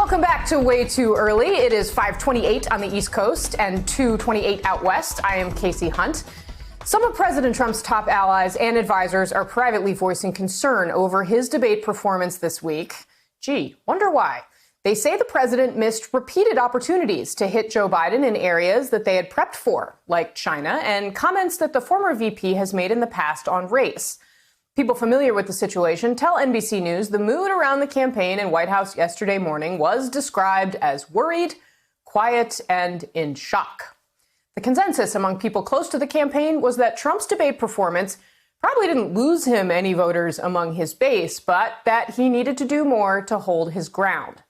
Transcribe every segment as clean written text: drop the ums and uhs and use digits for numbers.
Welcome back to Way Too Early. It is 5:28 on the East Coast and 2:28 out west. I am Casey Hunt. Some of President Trump's top allies and advisors are privately voicing concern over his debate performance this week. Gee, wonder why. They say the president missed repeated opportunities to hit Joe Biden in areas that they had prepped for, like China, and comments that the former VP has made in the past on race. People familiar with the situation tell NBC News the mood around the campaign in White House yesterday morning was described as worried, quiet, and in shock. The consensus among people close to the campaign was that Trump's debate performance probably didn't lose him any voters among his base, but that he needed to do more to hold his ground.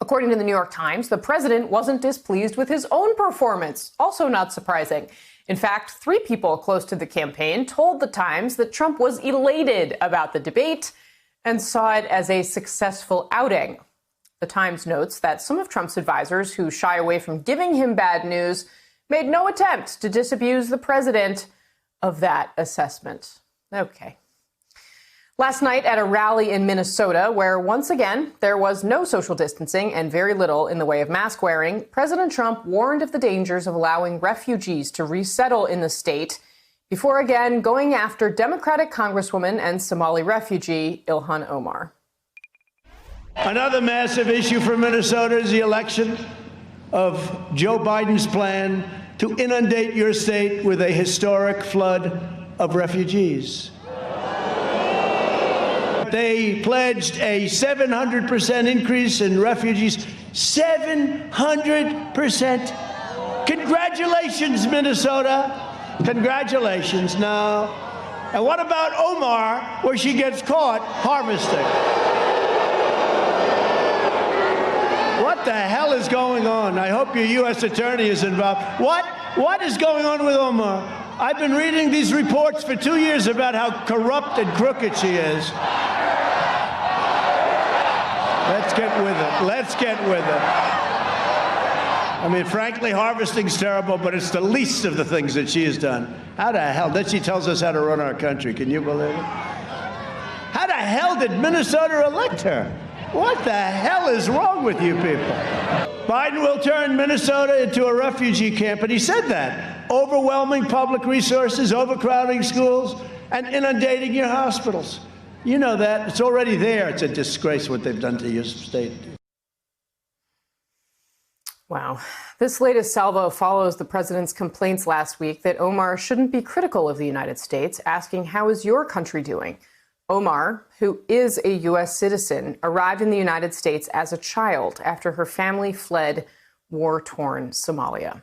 According to the New York Times, the president wasn't displeased with his own performance, also not surprising. In fact, 3 people close to the campaign told the Times that Trump was elated about the debate and saw it as a successful outing. The Times notes that some of Trump's advisors who shy away from giving him bad news made no attempt to disabuse the president of that assessment. Okay. Last night at a rally in Minnesota, where once again there was no social distancing and very little in the way of mask wearing, President Trump warned of the dangers of allowing refugees to resettle in the state before again going after Democratic Congresswoman and Somali refugee Ilhan Omar. Another massive issue for Minnesota is the election of Joe Biden's plan to inundate your state with a historic flood of refugees. They pledged a 700% increase in refugees. 700%. Congratulations, Minnesota. Congratulations. Now, and what about Omar, where she gets caught harvesting? What the hell is going on? I hope your U.S. attorney is involved. What is going on with Omar? I've been reading these reports for 2 years about how corrupt and crooked she is. Let's get with it. Let's get with it. I mean, frankly, harvesting's terrible, but it's the least of the things that she has done. How the hell? Then she tells us how to run our country. Can you believe it? How the hell did Minnesota elect her? What the hell is wrong with you people? Biden will turn Minnesota into a refugee camp, and he said that. Overwhelming public resources, overcrowding schools, and inundating your hospitals. You know that. It's already there. It's a disgrace what they've done to your state. Wow. This latest salvo follows the president's complaints last week that Omar shouldn't be critical of the United States, asking, how is your country doing? Omar, who is a U.S. citizen, arrived in the United States as a child after her family fled war-torn Somalia.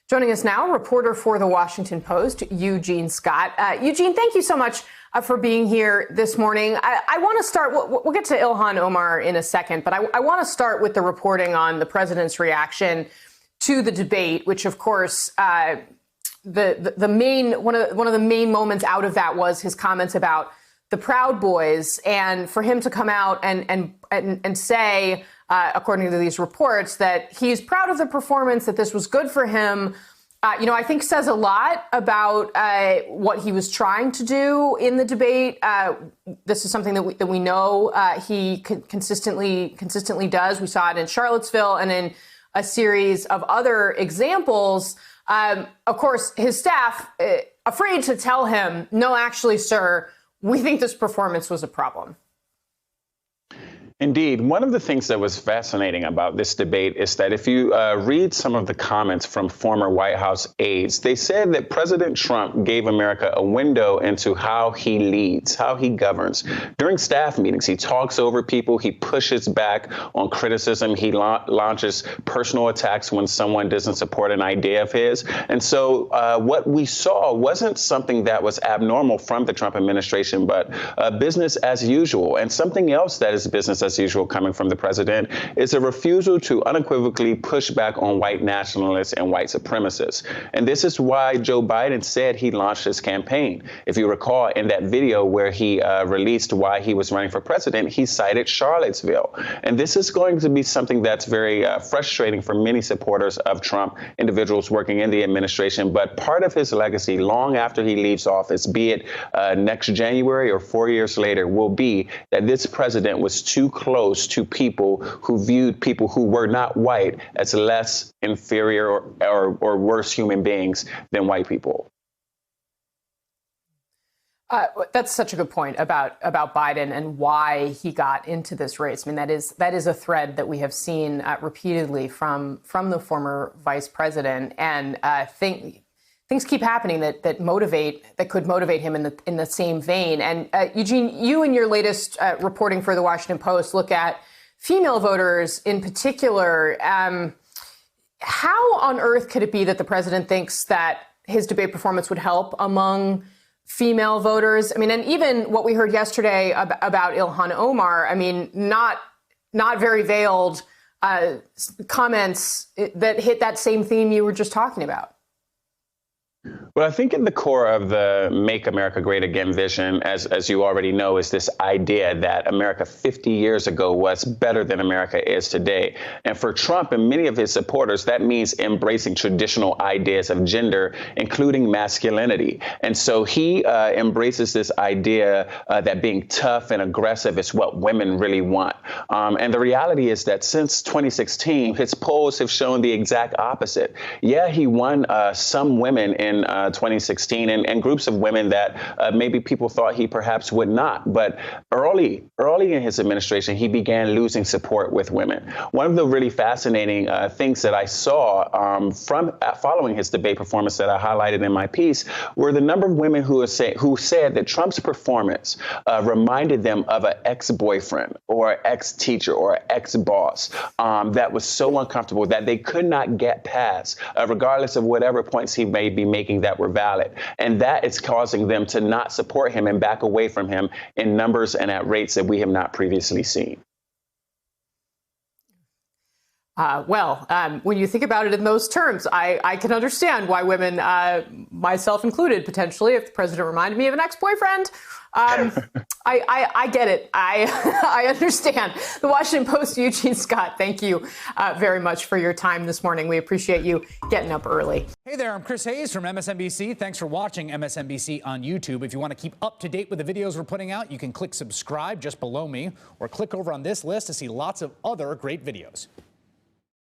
Joining us now, reporter for The Washington Post, Eugene Scott. Eugene, thank you so much for being here this morning. I want to start, we'll get to Ilhan Omar in a second, but I want to start with the reporting on the president's reaction to the debate, which, of course, one of the main moments out of that was his comments about the Proud Boys, and for him to come out and say, according to these reports, that he's proud of the performance, that this was good for him, I think says a lot about what he was trying to do in the debate. This is something that we know he consistently does. We saw it in Charlottesville and in a series of other examples. Of course, his staff afraid to tell him, no, actually, sir, we think this performance was a problem. Indeed. One of the things that was fascinating about this debate is that if you read some of the comments from former White House aides, they said that President Trump gave America a window into how he leads, how he governs. During staff meetings, he talks over people, he pushes back on criticism, he launches personal attacks when someone doesn't support an idea of his. And so what we saw wasn't something that was abnormal from the Trump administration, but business as usual. And something else that is business as usual coming from the president is a refusal to unequivocally push back on white nationalists and white supremacists. And this is why Joe Biden said he launched his campaign. If you recall, in that video where he released why he was running for president, he cited Charlottesville. And this is going to be something that's very frustrating for many supporters of Trump, individuals working in the administration. But part of his legacy long after he leaves office, be it next January or 4 years later, will be that this president was too close to people who viewed people who were not white as less inferior or worse human beings than white people. That's such a good point about Biden and why he got into this race. I mean, that is a thread that we have seen repeatedly from the former vice president, and things keep happening that could motivate him in the same vein. And Eugene, you in your latest reporting for the Washington Post look at female voters in particular. How on earth could it be that the president thinks that his debate performance would help among female voters? I mean, and even what we heard yesterday about Ilhan Omar, I mean, not very veiled comments that hit that same theme you were just talking about. Well, I think in the core of the Make America Great Again vision, as you already know, is this idea that America 50 years ago was better than America is today. And for Trump and many of his supporters, that means embracing traditional ideas of gender, including masculinity. And so he embraces this idea that being tough and aggressive is what women really want. And the reality is that since 2016, his polls have shown the exact opposite. Yeah, he won some women in 2016 and groups of women that maybe people thought he perhaps would not. But early in his administration, he began losing support with women. One of the really fascinating things that I saw from following his debate performance that I highlighted in my piece were the number of women who said that Trump's performance reminded them of an ex-boyfriend or ex-teacher or ex-boss that was so uncomfortable that they could not get past, regardless of whatever points he may be making that were valid. And that is causing them to not support him and back away from him in numbers and at rates that we have not previously seen. When you think about it in those terms, I can understand why women, myself included, potentially, if the president reminded me of an ex-boyfriend, I get it. I understand. The Washington Post, Eugene Scott, thank you very much for your time this morning. We appreciate you getting up early. Hey there, I'm Chris Hayes from MSNBC. Thanks for watching MSNBC on YouTube. If you want to keep up to date with the videos we're putting out, you can click subscribe just below me or click over on this list to see lots of other great videos.